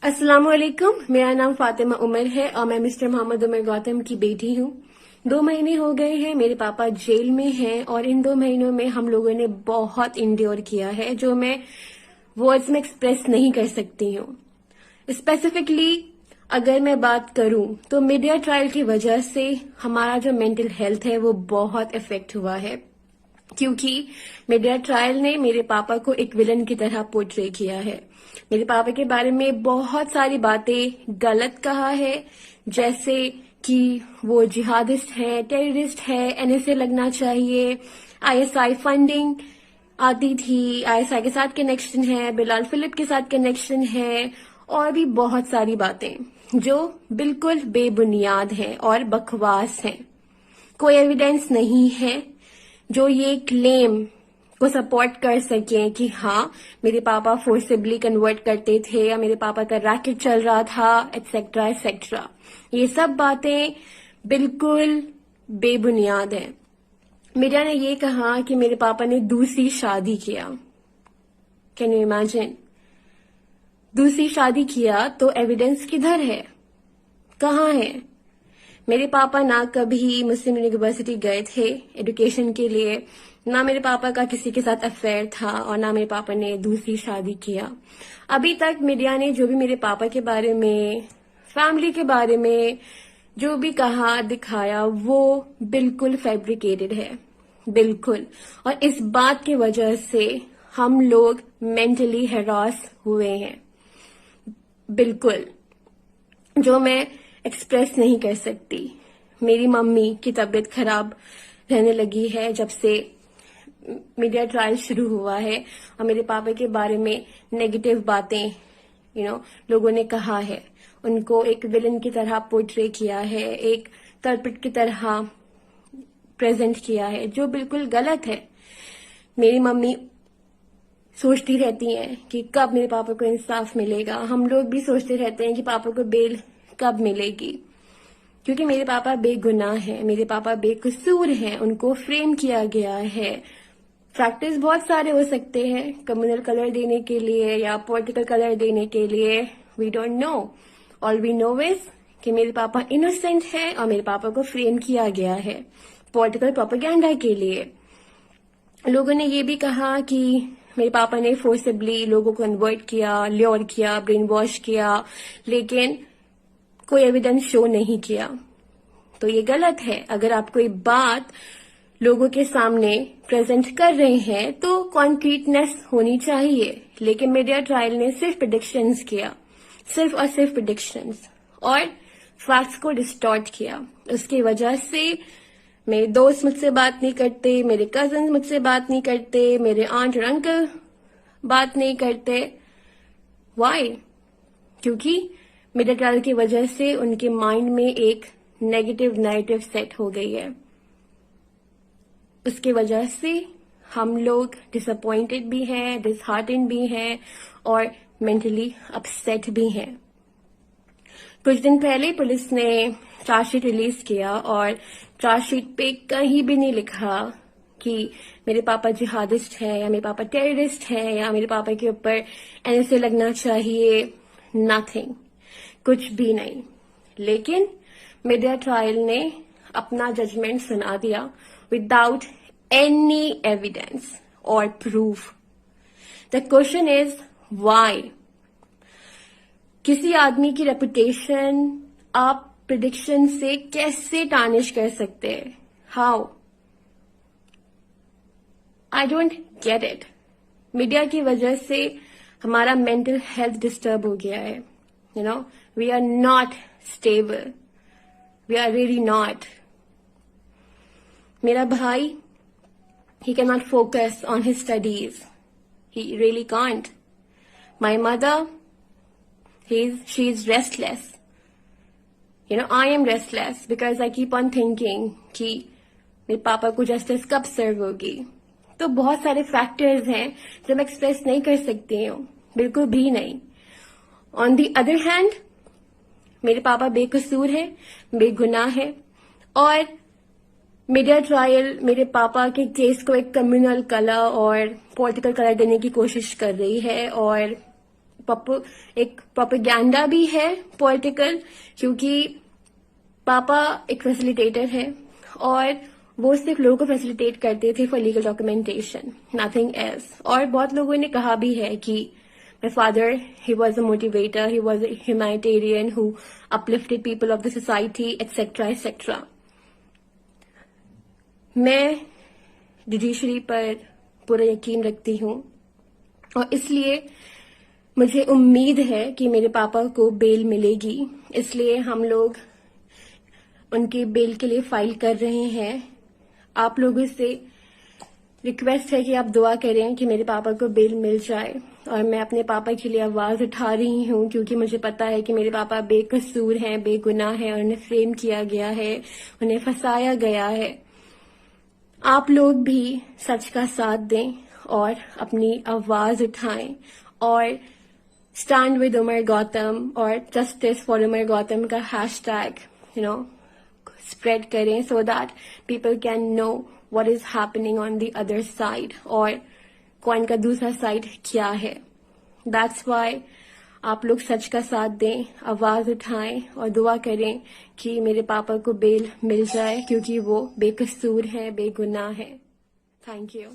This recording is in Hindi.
अस्सलाम वालेकुम। मेरा नाम फातिमा उमर है और मैं मिस्टर मोहम्मद उमर गौतम की बेटी हूँ। 2 महीने हो गए हैं, मेरे पापा जेल में हैं और इन 2 महीनों में हम लोगों ने बहुत इंड्योर किया है जो मैं वर्ड्स में एक्सप्रेस नहीं कर सकती हूँ। स्पेसिफिकली अगर मैं बात करूं तो मीडिया ट्रायल की वजह से हमारा जो मेंटल हेल्थ है वो बहुत इफेक्ट हुआ है, क्योंकि मीडिया ट्रायल ने मेरे पापा को एक विलन की तरह पोर्ट्रे किया है। मेरे पापा के बारे में बहुत सारी बातें गलत कहा है, जैसे कि वो जिहादिस्ट है, टेररिस्ट है, एनएसए लगना चाहिए, आईएसआई फंडिंग आती थी, आईएसआई के साथ कनेक्शन है, बिलाल फिलिप के साथ कनेक्शन है, और भी बहुत सारी बातें जो बिल्कुल बेबुनियाद हैं और बकवास हैं। कोई एविडेंस नहीं है जो ये क्लेम को सपोर्ट कर सके कि हाँ मेरे पापा फोर्सिबली कन्वर्ट करते थे या मेरे पापा का रैकेट चल रहा था, एटसेट्रा एटसेट्रा। ये सब बातें बिल्कुल बेबुनियाद हैं। मीडिया ने ये कहा कि मेरे पापा ने दूसरी शादी किया। Can you imagine? दूसरी शादी किया तो एविडेंस किधर है, कहाँ है? मेरे पापा ना कभी मुस्लिम यूनिवर्सिटी गए थे एजुकेशन के लिए, ना मेरे पापा का किसी के साथ अफेयर था और ना मेरे पापा ने दूसरी शादी किया। अभी तक मीडिया ने जो भी मेरे पापा के बारे में, फैमिली के बारे में जो भी कहा दिखाया वो बिल्कुल फैब्रिकेटेड है, बिल्कुल। और इस बात की वजह से हम लोग मेंटली हैरास हुए हैं, बिल्कुल, जो मैं एक्सप्रेस नहीं कर सकती। मेरी मम्मी की तबीयत खराब रहने लगी है जब से मीडिया ट्रायल शुरू हुआ है और मेरे पापा के बारे में नेगेटिव बातें लोगों ने कहा है। उनको एक विलन की तरह पोर्ट्रे किया है, एक कल्प्रिट की तरह प्रेजेंट किया है, जो बिल्कुल गलत है। मेरी मम्मी सोचती रहती हैं कि कब मेरे पापा को इंसाफ मिलेगा। हम लोग भी सोचते रहते हैं कि पापा को बेल कब मिलेगी, क्योंकि मेरे पापा बेगुनाह हैं, मेरे पापा बेकसूर हैं, उनको फ्रेम किया गया है। फैक्टर्स बहुत सारे हो सकते हैं, कम्युनल कलर देने के लिए या पॉलिटिकल कलर देने के लिए, we don't know. All we know is कि मेरे पापा इनोसेंट है और मेरे पापा को फ्रेम किया गया है पॉलिटिकल प्रोपेगेंडा के लिए। लोगों ने ये भी कहा कि मेरे पापा ने फोर्सिबली लोगों को कन्वर्ट किया, ल्योर किया, ब्रेन वॉश किया, लेकिन कोई एविडेंस शो नहीं किया। तो ये गलत है। अगर आप कोई बात लोगों के सामने प्रेजेंट कर रहे हैं तो कॉन्क्रीटनेस होनी चाहिए, लेकिन मीडिया ट्रायल ने सिर्फ प्रेडिक्शंस किया, सिर्फ और सिर्फ प्रेडिक्शंस, और फैक्ट्स को डिस्टॉर्ट किया। उसकी वजह से मेरे दोस्त मुझसे बात नहीं करते, मेरे कजन मुझसे बात नहीं करते, मेरे आंट और अंकल बात नहीं करते। वाई? क्योंकि मीडिया ट्रायल की वजह से उनके माइंड में एक नेगेटिव नैरेटिव सेट हो गई है। उसकी वजह से हम लोग डिसअपॉइंटेड भी हैं, डिसहार्टेंड भी हैं और मेंटली अपसेट भी हैं। कुछ दिन पहले पुलिस ने चार्जशीट रिलीज किया और चार्जशीट पे कहीं भी नहीं लिखा कि मेरे पापा जिहादिस्ट है या मेरे पापा टेररिस्ट है या मेरे पापा के ऊपर एनएसए लगना चाहिए। नथिंग, कुछ भी नहीं। लेकिन मीडिया ट्रायल ने अपना जजमेंट सुना दिया विदाउट एनी एविडेंस और proof. The question is why? किसी आदमी की रेपुटेशन आप प्रिडिक्शन से कैसे टार्निश कर सकते हैं? How? I don't get it. Media की वजह से हमारा मेंटल हेल्थ डिस्टर्ब हो गया है। We are not stable, we are really not. मेरा भाई, he cannot focus on his studies. He really can't. My mother, she is restless. I am restless because I keep on thinking कि मेरे पापा को जस्टिस कब सर्व होगी। तो बहुत सारे फैक्टर्स हैं जो मैं एक्सप्रेस नहीं कर सकती हूँ, बिल्कुल भी नहीं। ऑन दी अदर हैंड, मेरे पापा बेकसूर है, बेगुनाह है, और मीडिया ट्रायल मेरे पापा के केस को एक कम्युनल कलर और पॉलिटिकल कलर देने की कोशिश कर रही है और एक प्रोपेगेंडा भी है पॉलिटिकल, क्योंकि पापा एक फैसिलिटेटर है और वो सिर्फ लोगों को फैसिलिटेट करते थे for legal documentation, nothing else. और बहुत लोगों ने कहा भी है कि my father, he was a motivator, he was a humanitarian who uplifted people of the society, etcetera etcetera. मैं जुडिशरी पर पूरा यकीन रखती हूँ और इसलिए मुझे उम्मीद है कि मेरे पापा को बेल मिलेगी, इसलिए हम लोग उनकी बेल के लिए फाइल कर रहे हैं। आप लोगों से रिक्वेस्ट है कि आप दुआ करें कि मेरे पापा को बेल मिल जाए। और मैं अपने पापा के लिए आवाज उठा रही हूँ क्योंकि मुझे पता है कि मेरे पापा बेकसूर हैं, बेगुनाह हैं और उन्हें फ्रेम किया गया है, उन्हें फंसाया गया है। आप लोग भी सच का साथ दें और अपनी आवाज उठाएं और स्टैंड विद उमर गौतम और जस्टिस फॉर उमर गौतम का हैशटैग स्प्रेड करें so that people can know what is happening on the other side और कॉइन का दूसरा साइड क्या है। That's why आप लोग सच का साथ दें, आवाज उठाएं और दुआ करें कि मेरे पापा को बेल मिल जाए क्योंकि वो बेकसूर है, बेगुनाह है। Thank you.